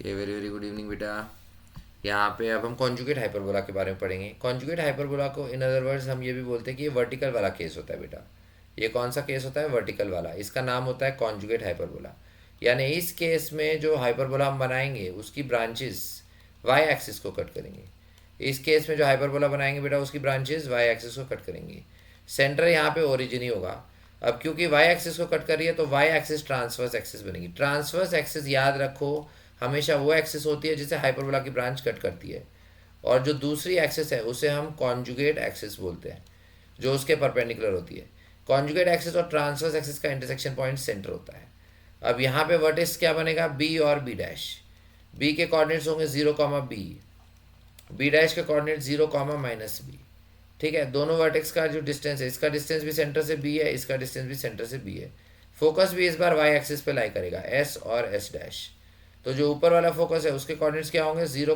Okay, very very good evening बेटा। यहाँ पे अब हम कॉन्जुगेट हाइपरबोला के बारे में पढ़ेंगे। कॉन्जुगेट हाइपरबोला को इन अदर वर्ड्स हम ये भी बोलते हैं कि ये वर्टिकल वाला केस होता है बेटा। ये कौन सा केस होता है? वर्टिकल वाला। इसका नाम होता है कॉन्जुगेट हाइपरबोला। यानी इस केस में जो हाइपरबोला हम बनाएंगे उसकी ब्रांचेस वाई एक्सिस को कट करेंगे। इस केस में जो हाइपरबोला बनाएंगे बेटा उसकी ब्रांचेस वाई एक्सिस को कट करेंगे। सेंटर यहाँ पे ओरिजिन ही होगा। अब क्योंकि वाई एक्सिस को कट कर रही है तो वाई एक्सिस ट्रांसवर्स एक्सिस बनेगी। ट्रांसवर्स एक्सिस याद रखो हमेशा वो एक्सिस होती है जिसे हाइपरबोला की ब्रांच कट करती है, और जो दूसरी एक्सिस है उसे हम कॉन्जुगेट एक्सिस बोलते हैं, जो उसके परपेंडिकुलर होती है। कॉन्जुगेट एक्सिस और ट्रांसवर्स एक्सिस का इंटरसेक्शन पॉइंट सेंटर होता है। अब यहाँ पे वर्टिस क्या बनेगा? बी और बी डैश। बी के कोऑर्डिनेट्स होंगे 0, बी डैश के कोऑर्डिनेट 0, -b। ठीक है, दोनों वर्टेक्स का जो डिस्टेंस है, इसका डिस्टेंस भी सेंटर से बी है, इसका डिस्टेंस भी सेंटर से बी है। फोकस भी इस बार वाई एक्सिस पे लाई करेगा, एस और एस डैश। तो जो ऊपर वाला फोकस है उसके कोऑर्डिनेट्स क्या होंगे? 0,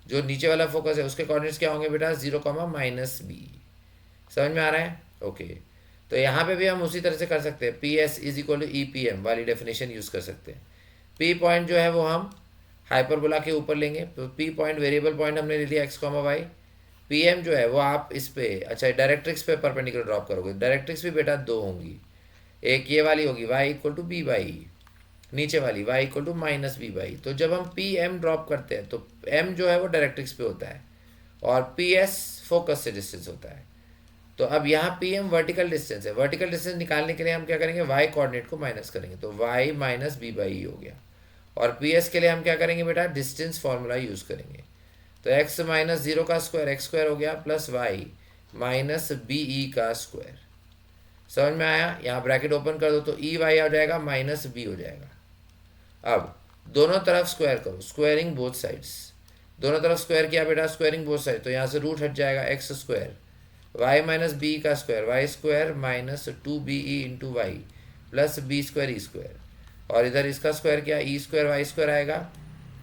जो नीचे वाला फोकस है उसके कोऑर्डिनेट्स क्या होंगे बेटा? 0, समझ में आ रहा है? ओके। तो यहाँ पे भी हम उसी तरह से कर सकते हैं, P S is equal to E P M वाली डेफिनेशन यूज़ कर सकते हैं। पी पॉइंट जो है वो हम हाइपरबोला के ऊपर लेंगे, तो पी पॉइंट वेरिएबल पॉइंट हमने ले लिया x, y। पी एम जो है वो आप इस पे, अच्छा, डायरेक्ट्रिक्स पे परपेंडिकुलर ड्रॉप करोगे। डायरेक्ट्रिक्स भी बेटा दो होंगी, एक ये वाली होगी y = b/e, नीचे वाली y = -b/e। तो जब हम पी एम ड्रॉप करते हैं तो m जो है वो डायरेक्ट्रिक्स पे होता है और पी एस फोकस से डिस्टेंस होता है। तो अब यहाँ पी एम वर्टिकल डिस्टेंस है। वर्टिकल डिस्टेंस निकालने के लिए हम क्या करेंगे? y कोऑर्डिनेट को माइनस करेंगे, तो y - b/e हो गया। और पी एस के लिए हम क्या करेंगे बेटा? डिस्टेंस फार्मूला यूज़ करेंगे। तो x - 0 का स्क्वायर x² हो गया, प्लस y - be का स्क्वायर। समझ में आया? यहाँ ब्रैकेट ओपन कर दो तो ई वाई आ जाएगा, -b हो जाएगा। अब दोनों तरफ स्क्वायर करो, स्क्वायरिंग बोथ साइड्स। दोनों तरफ स्क्वायर किया बेटा, स्क्वायरिंग बोथ साइड, तो यहाँ से रूट हट जाएगा, x², y - b का square y² - 2be/y plus b²e²। और इधर इसका स्क्वायर किया, e²y² आएगा,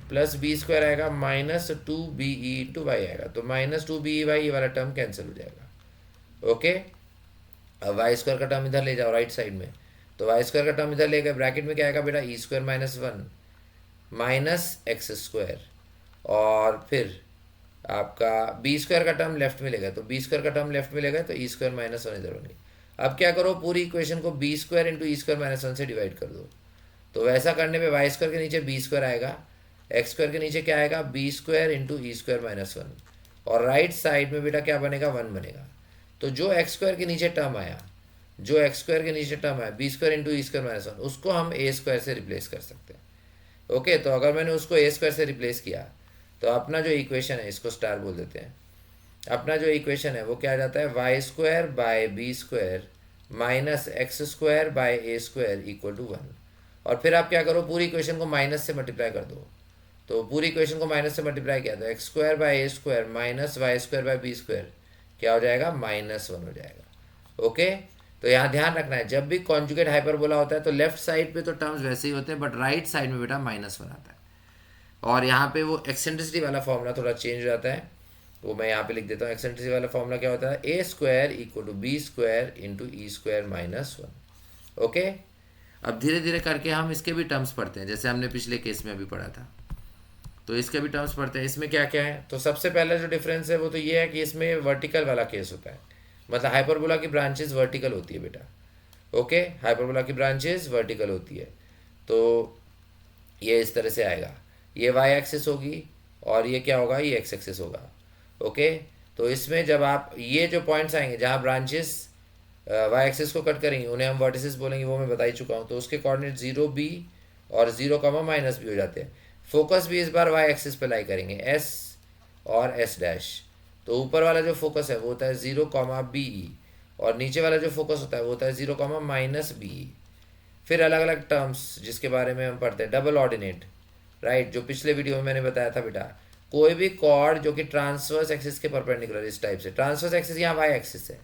प्लस b² आएगा, -2be/y आएगा, तो -2be/y ये वाला टर्म कैंसिल हो जाएगा। ओके। अब y² का टर्म इधर ले जाओ राइट साइड में, तो y² का टर्म इधर ले गए, ब्रैकेट में क्या आएगा बेटा? e² - 1 -x²। और फिर आपका b² का टर्म लेफ्ट में ले गए, तो b² का टर्म लेफ्ट में ले गए, तो e² - 1 इधर हो गई। अब क्या करो? पूरी इक्वेशन को b² × e² - 1 से डिवाइड कर दो। तो वैसा करने पे y² के नीचे b² आएगा, x² के नीचे क्या आएगा? b² × e² - 1। और राइट साइड में बेटा क्या बनेगा? 1 बनेगा। तो जो x² के नीचे टर्म आया, जो x² के नीचे टर्म आया b² × e² - 1, उसको हम a² से रिप्लेस कर सकते हैं। ओके, तो अगर मैंने उसको a² से रिप्लेस किया तो अपना जो इक्वेशन है, इसको स्टार बोल देते हैं, अपना जो इक्वेशन है वो क्या आ जाता है? y² / b² - x² / a² = 1। और फिर आप क्या करो? पूरी इक्वेशन को माइनस से मल्टीप्लाई कर दो। तो पूरी इक्वेशन को माइनस से मल्टीप्लाई किया तो x² / a² - y² / b² क्या हो जाएगा? -1 हो जाएगा। ओके। तो यहाँ ध्यान रखना है, जब भी कॉन्जुगेट हाइपरबोला होता है तो लेफ्ट साइड पे तो टर्म्स वैसे ही होते हैं, बट राइट साइड में बेटा -1 आता है। और यहाँ पे वो एक्सेंट्रिसिटी वाला फॉर्मूला थोड़ा चेंज हो जाता है, वो मैं यहाँ पे लिख देता हूँ। एक्सेंट्रिसिटी वाला फॉर्मूला क्या होता है? a² = b² × e² - 1। ओके। अब धीरे धीरे करके हम इसके भी टर्म्स पढ़ते हैं, जैसे हमने पिछले केस में अभी पढ़ा था, तो इसके भी टर्म्स पढ़ते हैं। इसमें क्या क्या है? तो सबसे पहला जो डिफरेंस है वो तो ये है कि इसमें वर्टिकल वाला केस होता है, मतलब हाइपरबोला की ब्रांचेस वर्टिकल होती है बेटा। ओके, हाइपरबोला की ब्रांचेस वर्टिकल होती है। तो ये इस तरह से आएगा, ये वाई एक्सिस होगी और ये क्या होगा? ये एक्स एक्सिस होगा। ओके। तो इसमें जब आप ये जो पॉइंट्स आएंगे जहाँ ब्रांचेस वाई एक्सिस को कट करेंगे उन्हें हम वर्टिसेस बोलेंगे, वो मैं बता ही चुका हूँ। तो उसके कोऑर्डिनेट 0b और 0, -b हो जाते हैं। फोकस भी इस बार वाई एक्सिस पे लाई करेंगे, एस और एस डैश। तो ऊपर वाला जो फोकस है वो होता है 0, और नीचे वाला जो फोकस होता है वो होता है 0, फिर अलग अलग टर्म्स जिसके बारे में हम पढ़ते हैं, डबल ऑर्डिनेट, राइट, जो पिछले वीडियो में मैंने बताया था बेटा। कोई भी कॉर्ड जो कि ट्रांसवर्स एक्सिस के परपेंडिकुलर, इस टाइप से, ट्रांसवर्स एक्सिस यहाँ वाई एक्सिस है,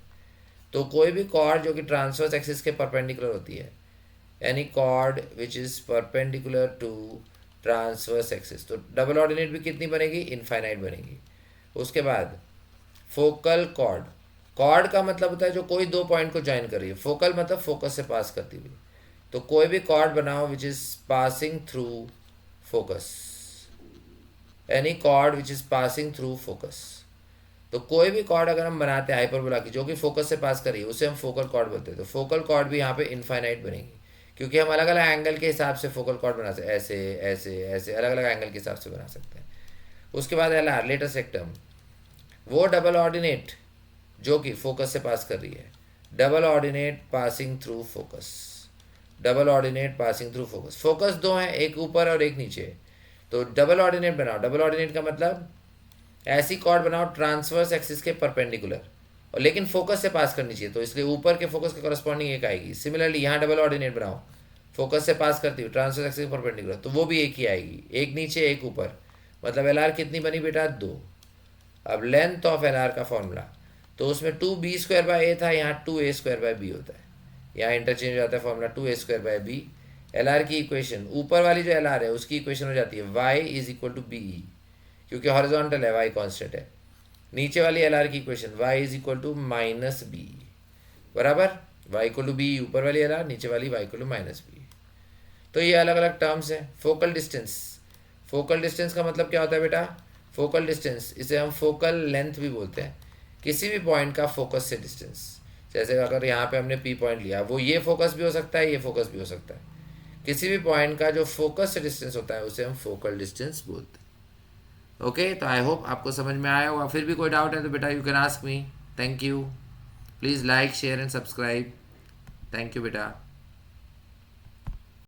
तो कोई भी कॉर्ड जो कि ट्रांसवर्स एक्सिस के परपेंडिकुलर होती है, any chord which is perpendicular to transverse axis, तो डबल ऑर्डिनेट भी कितनी बनेगी? इनफाइनाइट बनेगी। उसके बाद फोकल कॉर्ड, कॉर्ड का मतलब होता है जो कोई दो पॉइंट को ज्वाइन कर रही है, फोकल मतलब फोकस से पास करती हुई। तो कोई भी कॉर्ड बनाओ which is passing through focus, any chord which is passing through focus. तो कोई भी कॉर्ड अगर हम बनाते हैं हाइपरबोला की जो कि फोकस से पास कर रही है उसे हम फोकल कॉर्ड बोलते हैं। तो फोकल कॉर्ड भी यहाँ पे इनफाइनाइट बनेगी क्योंकि हम अलग अलग एंगल के हिसाब से फोकल कॉर्ड बना सकते हैं, ऐसे ऐसे ऐसे अलग अलग एंगल के हिसाब से बना सकते हैं। उसके बाद एल आर लेटेस्ट एक्टम, वो डबल ऑर्डिनेट जो कि फोकस से पास कर रही है, double ordinate passing through focus, double ordinate passing through focus. Focus दो हैं, एक ऊपर और एक नीचे, तो डबल ऑर्डिनेट बनाओ। डबल ऑर्डिनेट का मतलब ऐसी कॉर्ड बनाओ ट्रांसवर्स एक्सिस के परपेंडिकुलर और लेकिन फोकस से पास करनी चाहिए, तो इसलिए ऊपर के फोकस के कॉरस्पॉन्डिंग एक आएगी। सिमिलरली यहाँ डबल ऑर्डिनेट बनाओ, फोकस से पास करती हूँ ट्रांसवर्स एक्सिस के परपेंडिकुलर, तो वो भी एक ही आएगी, एक नीचे एक ऊपर, मतलब एल आर कितनी बनी बेटा, 2। अब लेंथ ऑफ एल आर का फॉर्मूला, तो उसमें 2b² था, यहाँ 2a² होता है, यहाँ इंटरचेंज हो जाता है फॉर्मूला 2a² एल आर की इक्वेशन, ऊपर वाली जो एल आर है उसकी इक्वेशन हो जाती है y = क्योंकि हॉरिजॉन्टल है, y कांस्टेंट है। नीचे वाली एल आर की इक्वेशन y -b बराबर, y = b, ऊपर वाली एल आर, नीचे वाली y = -b। तो ये अलग अलग टर्म्स हैं। फोकल डिस्टेंस, फोकल डिस्टेंस का मतलब क्या होता है बेटा, फोकल डिस्टेंस इसे हम फोकल लेंथ भी बोलते हैं, किसी भी पॉइंट का फोकस से डिस्टेंस। जैसे अगर यहाँ पे हमने P पॉइंट लिया, वो ये फोकस भी हो सकता है, ये फोकस भी हो सकता है, किसी भी पॉइंट का जो फोकस से डिस्टेंस होता है उसे हम फोकल डिस्टेंस बोलते हैं। ओके, तो आई होप आपको समझ में आया होगा। फिर भी कोई डाउट है तो बेटा you can ask me. Thank you, please like share and subscribe. Thank you बेटा।